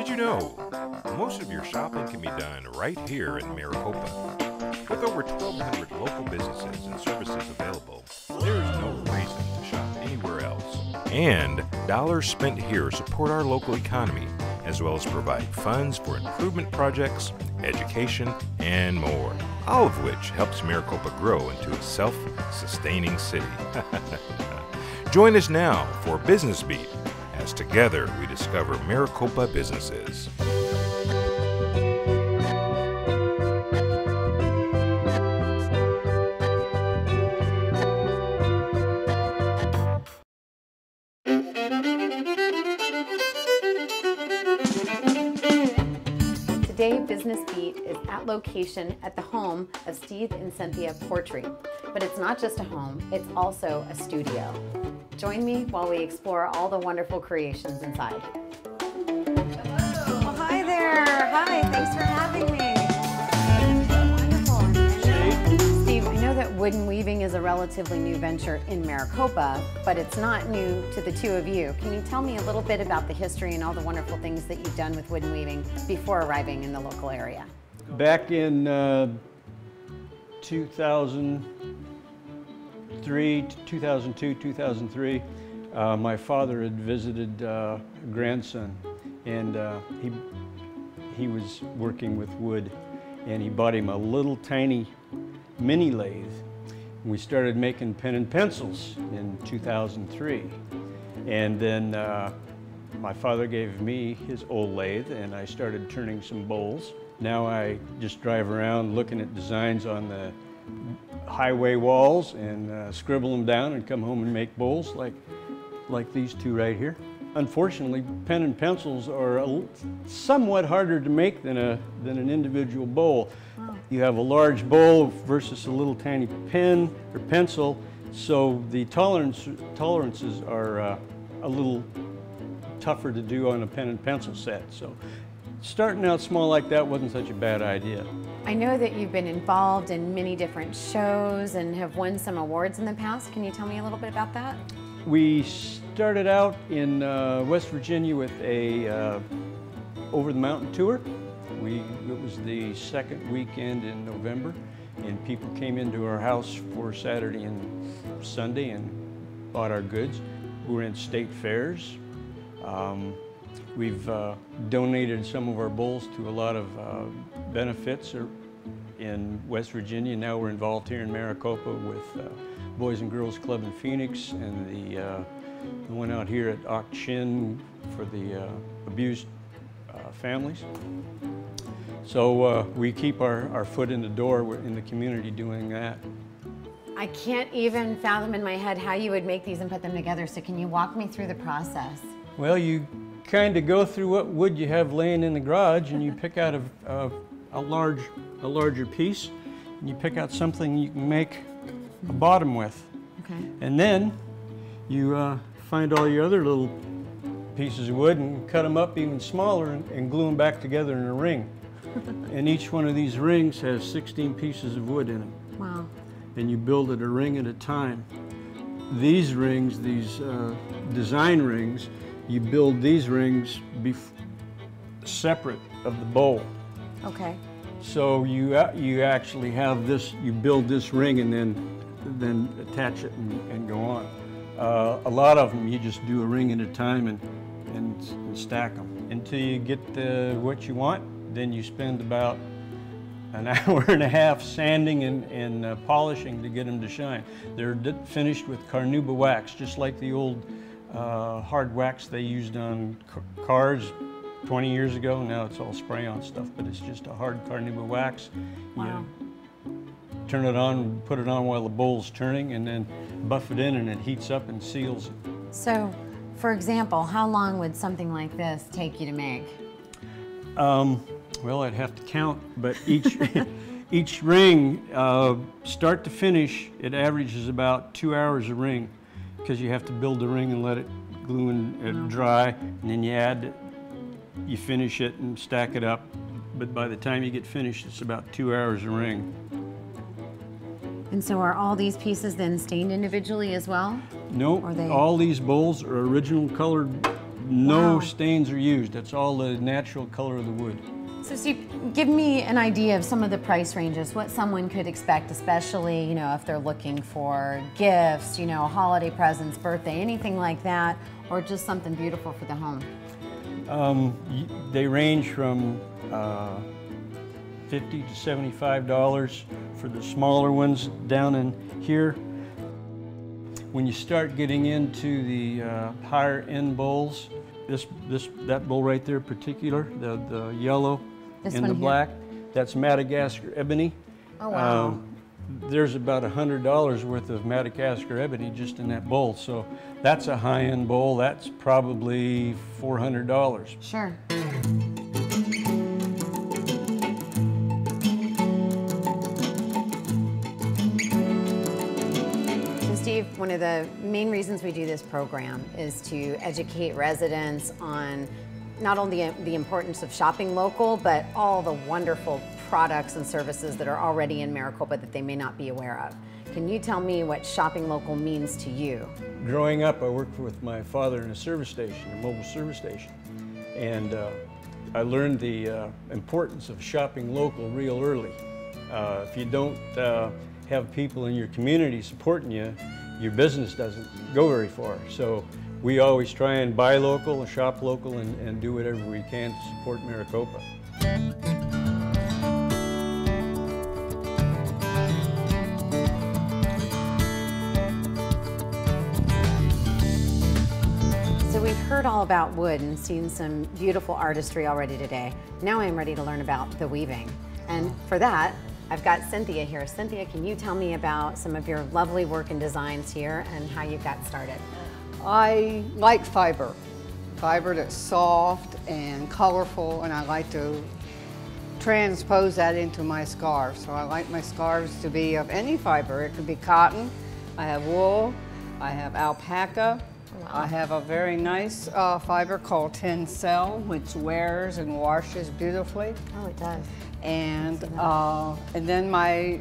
Did you know most of your shopping can be done right here in Maricopa? With over 1,200 local businesses and services available, there is no reason to shop anywhere else. And dollars spent here support our local economy, as well as provide funds for improvement projects, education, and more, all of which helps Maricopa grow into a self-sustaining city. Join us now for Business Beat, as together we discover Maricopa businesses. Today, Business Beat is at location at the home of Steve and Cynthia Portree. But it's not just a home, it's also a studio. Join me while we explore all the wonderful creations inside. Hello. Oh, hi there. Hi, thanks for having me. Wonderful. Steve, I know that wooden weaving is a relatively new venture in Maricopa, but it's not new to the two of you. Can you tell me a little bit about the history and all the wonderful things that you've done with wooden weaving before arriving in the local area? Back in 2003, 2002, 2003, my father had visited a grandson, and he was working with wood, and he bought him a little tiny mini lathe. We started making pen and pencils in 2003, and then my father gave me his old lathe, and I started turning some bowls. Now I just drive around looking at designs on the highway walls and scribble them down and come home and make bowls like these two right here. Unfortunately, pen and pencils are somewhat harder to make than an individual bowl. You have a large bowl versus a little tiny pen or pencil, so the tolerances are a little tougher to do on a pen and pencil set. So starting out small like that wasn't such a bad idea. I know that you've been involved in many different shows and have won some awards in the past. Can you tell me a little bit about that? We started out in West Virginia with a over the mountain tour. It was the second weekend in November, and people came into our house for Saturday and Sunday and bought our goods. We were in state fairs. We've donated some of our bowls to a lot of benefits in West Virginia. Now we're involved here in Maricopa with Boys and Girls Club in Phoenix, and the one out here at Oc Chin for the abused families. So we keep our foot in the door in the community doing that. I can't even fathom in my head how you would make these and put them together, so can you walk me through the process? Well, you kind of go through what wood you have laying in the garage, and you pick out a larger piece, and you pick out something you can make a bottom with. Okay. And then you find all your other little pieces of wood and cut them up even smaller and glue them back together in a ring. And each one of these rings has 16 pieces of wood in it. Wow. And you build it a ring at a time. These rings, these design rings, you build these rings separate of the bowl. Okay. So you actually have this, you build this ring and then attach it and go on. A lot of them you just do a ring at a time and stack them until you get what you want. Then you spend about an hour and a half sanding and polishing to get them to shine. They're finished with carnauba wax, just like the old hard wax they used on cars 20 years ago. Now it's all spray-on stuff, but it's just a hard carnauba wax. Wow. You turn it on, put it on while the bowl's turning, and then buff it in, and it heats up and seals it. So, for example, how long would something like this take you to make? Well, I'd have to count, but each ring, start to finish, it averages about 2 hours a ring, because you have to build the ring and let it glue and dry, and then you finish it and stack it up. But by the time you get finished, it's about 2 hours a ring. And so are all these pieces then stained individually as well? No, all these bowls are original colored No Wow. stains are used. That's all the natural color of the wood. So Steve, give me an idea of some of the price ranges, what someone could expect, especially, you know, if they're looking for gifts, you know, holiday presents, birthday, anything like that, or just something beautiful for the home. They range from $50 to $75 for the smaller ones down in here. When you start getting into the higher end bowls, that bowl right there particular, the yellow This and one the here? black, that's Madagascar ebony. Oh, wow. There's about $100 worth of Madagascar ebony just in that bowl. So that's a high-end bowl. That's probably $400. Sure. So Steve, one of the main reasons we do this program is to educate residents on not only the importance of shopping local, but all the wonderful products and services that are already in Maricopa that they may not be aware of. Can you tell me what shopping local means to you? Growing up, I worked with my father in a service station, a mobile service station. And I learned the importance of shopping local real early. If you don't have people in your community supporting you, your business doesn't go very far. So we always try and buy local, shop local, and do whatever we can to support Maricopa. So we've heard all about wood and seen some beautiful artistry already today. Now I'm ready to learn about the weaving. And for that, I've got Cynthia here. Cynthia, can you tell me about some of your lovely work and designs here and how you got started? I like fiber. Fiber that's soft and colorful, and I like to transpose that into my scarves. So I like my scarves to be of any fiber. It could be cotton, I have wool, I have alpaca, I have a very nice fiber called Tencel, which wears and washes beautifully. Oh, it does. And then I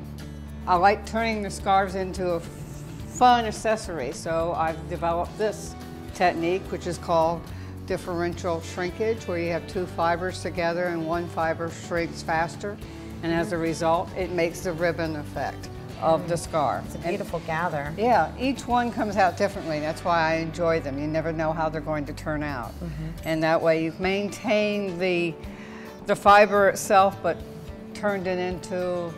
like turning the scarves into a fun accessory. So I've developed this technique, which is called differential shrinkage, where you have two fibers together and one fiber shrinks faster. And as a result, it makes the ribbon effect of the scarf. It's a beautiful gather. Yeah, each one comes out differently. That's why I enjoy them. You never know how they're going to turn out. And that way you've maintained the fiber itself, but turned it into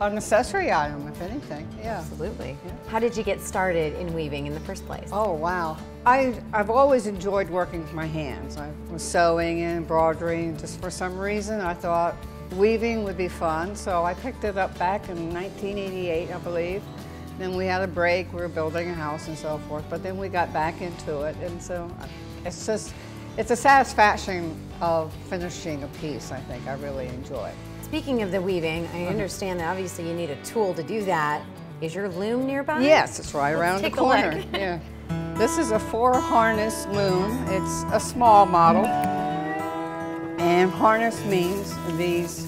an accessory item, if anything. Yeah. Absolutely. Yeah. How did you get started in weaving in the first place? Oh, wow. I've always enjoyed working with my hands. I was sewing and embroidering. Just for some reason, I thought weaving would be fun, so I picked it up back in 1988, I believe. Then we had a break, we were building a house and so forth, but then we got back into it, and so it's a satisfaction of finishing a piece, I think I really enjoy. Speaking of the weaving, I understand that obviously you need a tool to do that. Is your loom nearby? Yes, it's right Let's around the take a look. corner. Yeah. This is a 4-harness loom. It's a small model. And harness means these,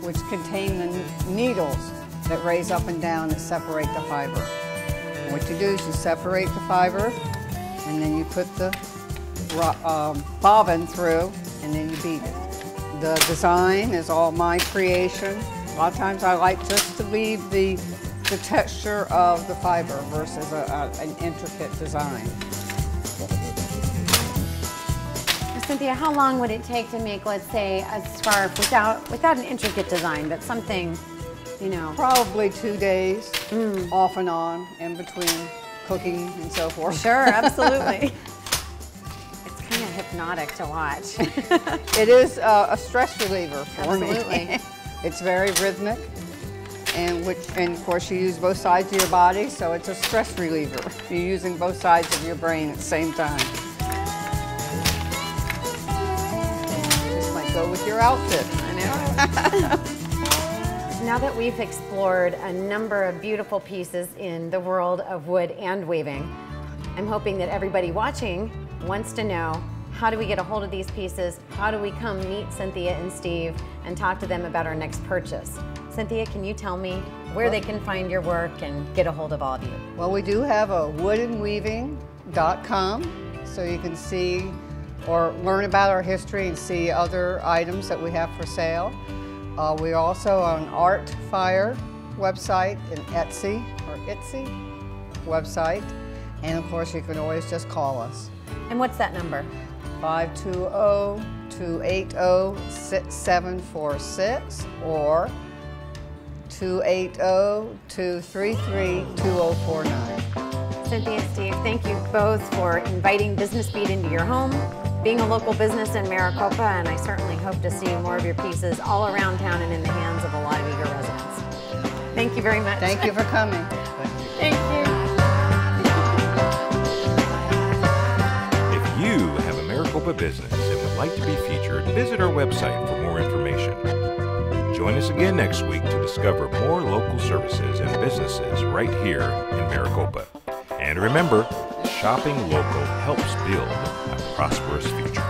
which contain the needles that raise up and down that separate the fiber. And what you do is you separate the fiber, and then you put the bobbin through, and then you beat it. The design is all my creation. A lot of times I like just to leave the texture of the fiber versus an intricate design. Cynthia, how long would it take to make, let's say, a scarf without an intricate design, but something, you know? Probably 2 days, off and on, in between cooking and so forth. Sure, absolutely. It's kind of hypnotic to watch. It is a stress reliever for me. Absolutely. It's very rhythmic, and of course you use both sides of your body, so it's a stress reliever. You're using both sides of your brain at the same time. This might go with your outfit. I know. Now that we've explored a number of beautiful pieces in the world of wood and weaving, I'm hoping that everybody watching wants to know, how do we get a hold of these pieces? How do we come meet Cynthia and Steve and talk to them about our next purchase? Cynthia, can you tell me where they can find your work and get a hold of all of you? Well, we do have a wood and weaving videotaped.com, so you can see or learn about our history and see other items that we have for sale. We're also on Art Fire website and Etsy website, and of course you can always just call us. And what's that number? 520-280-6746 or 280-233-2049. Cynthia, Steve, thank you both for inviting Business Beat into your home, being a local business in Maricopa, and I certainly hope to see more of your pieces all around town and in the hands of a lot of eager residents. Thank you very much. Thank you for coming. Thank you. If you have a Maricopa business and would like to be featured, visit our website for more information. Join us again next week to discover more local services and businesses right here in Maricopa. And remember, shopping local helps build a prosperous future.